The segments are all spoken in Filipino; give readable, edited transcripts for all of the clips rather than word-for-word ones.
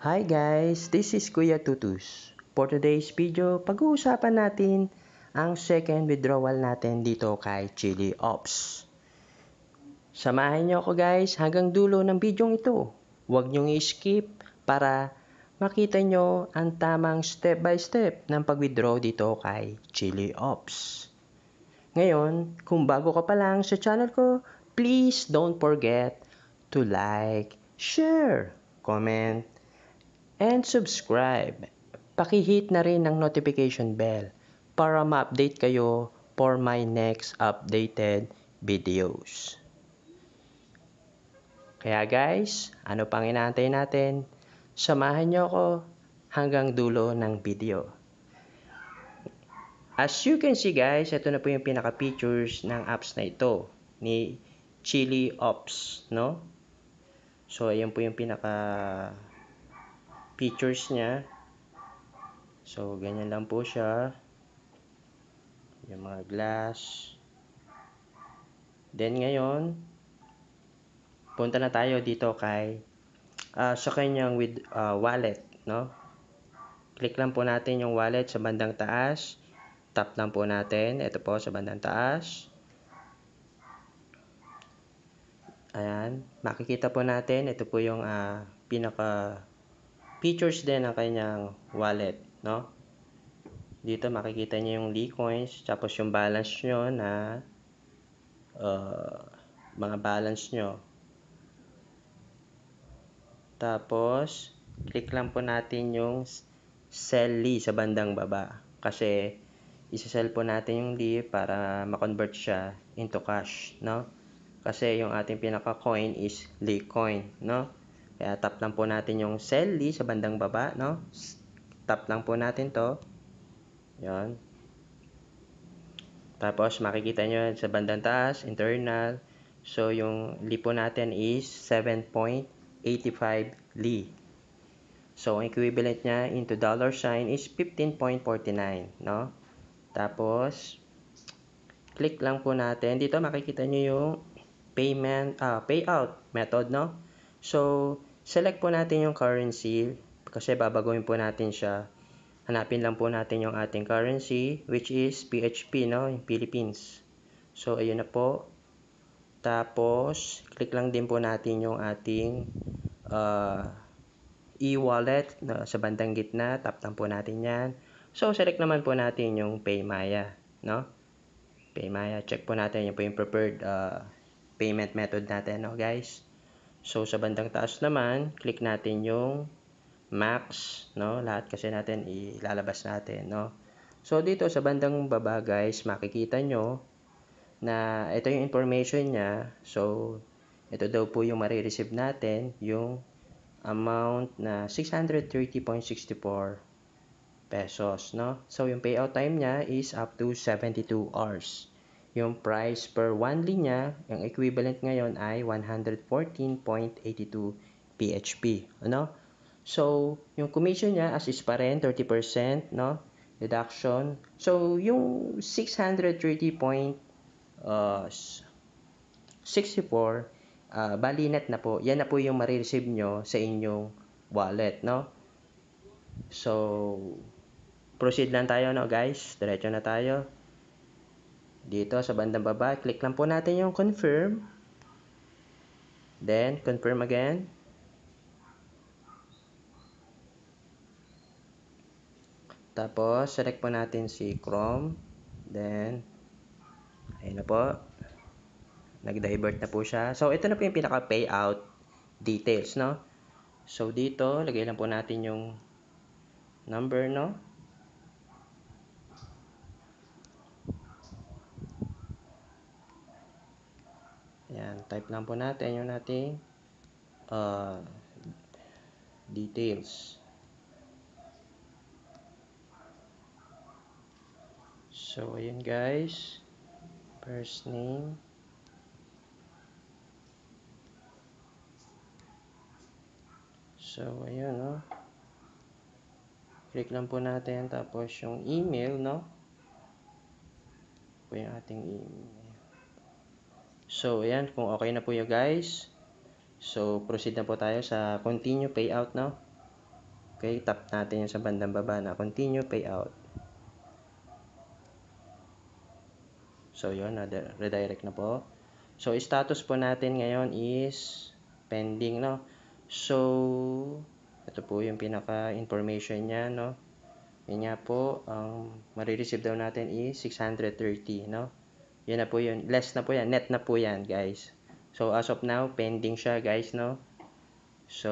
Hi guys, this is Kuya Tutus. For today's video, pag-uusapan natin ang second withdrawal natin dito kay Chili Ops. Samahan niyo ako guys hanggang dulo ng video ito. Huwag niyong i-skip para makita niyo ang tamang step by step ng pag-withdraw dito kay Chili Ops. Ngayon, kung bago ka pa lang sa channel ko, please don't forget to like, share, comment, and subscribe. Paki-hit na rin ang notification bell para ma-update kayo for my next updated videos. Kaya guys, ano pang inaantay natin? Samahan nyo ako hanggang dulo ng video. As you can see guys, ito na po yung pinaka-features ng apps na ito ni Chili Ops, no? So, ayan po yung pinaka-features niya. So, ganyan lang po siya. Yung mga glass. Then, ngayon, punta na tayo dito sa kanyang wallet, no? Click lang po natin yung wallet sa bandang taas. Tap lang po natin. Ito po sa bandang taas. Ayan. Makikita po natin. Ito po yung pinaka-features din ng kanyang wallet, no? Dito makikita niyo yung Licoins, tapos yung balance nyo na mga balance nyo. Tapos, click lang po natin yung sell Li sa bandang baba. Kasi, isa-sell po natin yung Li para ma-convert siya into cash, no? Kasi yung ating pinaka-coin is Li coin, no? Kaya tap lang po natin yung sell Li sa bandang baba, no? Tap lang po natin to. Yan. Tapos, makikita nyo sa bandang taas, internal. So, yung Li po natin is 7.85 Li. So, ang equivalent niya into dollar sign is 15.49, no? Tapos, click lang po natin. Dito, makikita nyo yung payout method, no? So, select po natin yung currency kasi babaguhin po natin siya. Hanapin lang po natin yung ating currency, which is PHP, no? Yung Philippines. So, ayun na po. Tapos, click lang din po natin yung ating e-wallet sa bandang gitna. Tap lang po natin yan. So, select naman po natin yung PayMaya, no? PayMaya. Check po natin yung po yung preferred payment method natin, no, guys? So, sa bandang taas naman, click natin yung max, no? Lahat kasi natin ilalabas natin, no? So, dito sa bandang baba, guys, makikita nyo na ito yung information niya. So, ito daw po yung marireceive natin, yung amount na 630.64 pesos, no? So, yung payout time niya is up to 72 hours. Yung price per 1 linya, yung equivalent ngayon ay 114.82 PHP, ano? So, yung commission niya as is pa rin, 30%, no? Deduction. So, yung 630.64, bali net na po. Yan na po yung marireceive nyo sa inyong wallet, no? So, proceed lang tayo, no, guys? Diretso na tayo. Dito sa bandang baba, click lang po natin yung confirm. Then, confirm again. Tapos, select po natin si Chrome. Then, ayun na po. Nag-divert na po siya. So, ito na po yung pinaka-payout details, no? So, dito, lagay lang po natin yung number, no? Ayan, type lang po natin yung ating details. So, ayan guys. First name. So, ayan, no? Click lang po natin. Tapos, yung email, no? Po yung ating email. So, ayan. Kung okay na po yung guys. So, proceed na po tayo sa continue payout, no? Okay, tap natin yung sa bandang baba na continue payout. So, yun, redirect na po. So, status po natin ngayon is pending, no? So, ito po yung pinaka-information niya, no? Yan nga po, ang marireceive daw natin is 630, no? Yan na po yun. Less na po yan. Net na po yan, guys. So, as of now, pending siya, guys, no? So,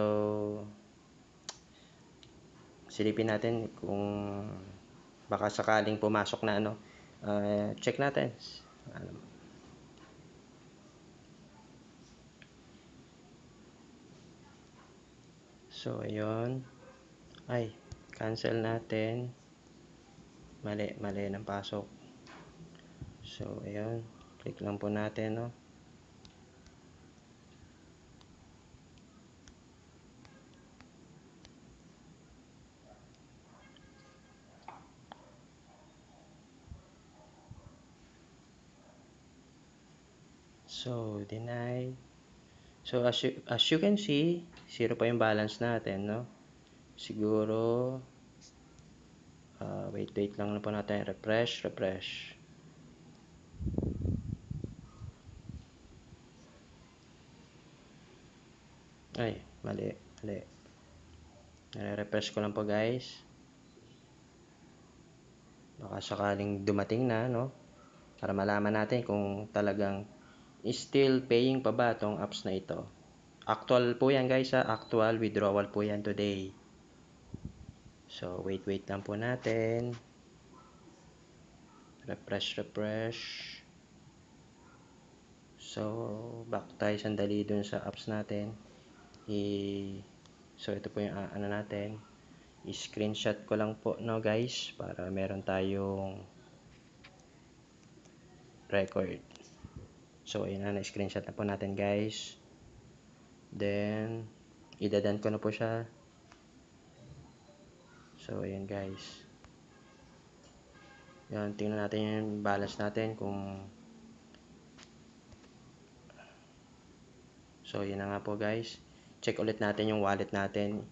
silipin natin kung baka sakaling pumasok na, ano. Check natin. So, ayun. Ay, cancel natin. Mali ng pasok. So, ayun. Click lang po natin, no? So, deny. So, as you can see, 0 pa yung balance natin, no? Siguro, wait lang na po natin. Refresh. Ay, mali. Nare-refresh ko lang po, guys. Baka sakaling dumating na, no? Para malaman natin kung talagang still paying pa ba tong apps na ito. Actual po yan, guys, ha? Actual withdrawal po yan today. So, wait lang po natin. Refresh. So, back tayo sandali dun sa apps natin. So, ito po yung ano natin. I-screenshot ko lang po, no, guys, para meron tayong record. So, ayun na, na-screenshot na po natin, guys. Then, idadan ko na po siya. So, ayun, guys. Yan, tingnan natin yung balance natin kung... So, yun na nga po, guys. Check ulit natin yung wallet natin.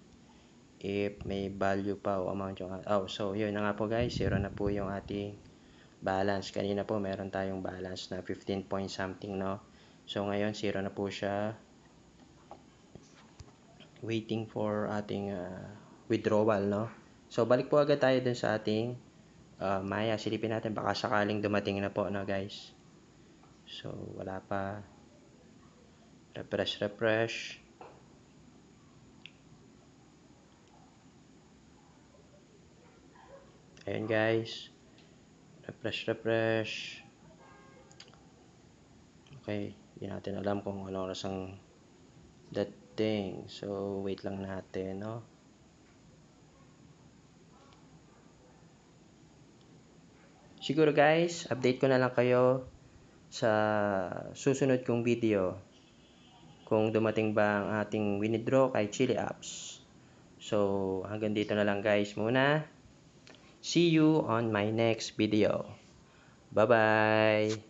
If may value pa o amount yung... so, yun na nga po, guys. 0 na po yung ating balance. Kanina po, meron tayong balance na 15 point something, no? So, ngayon, 0 na po siya. Waiting for ating withdrawal, no? So, balik po agad tayo dun sa ating Maya. Silipin natin, baka sakaling dumating na po, no, guys? So, wala pa. Refresh. Ayan, guys. Refresh. Okay, hindi natin alam kung ano oras ang dating. So, wait lang natin, no? Siguro, guys, update ko na lang kayo sa susunod kong video kung dumating ba ang ating withdraw kay Chili Apps. So, hanggang dito na lang, guys, muna. See you on my next video. Bye-bye!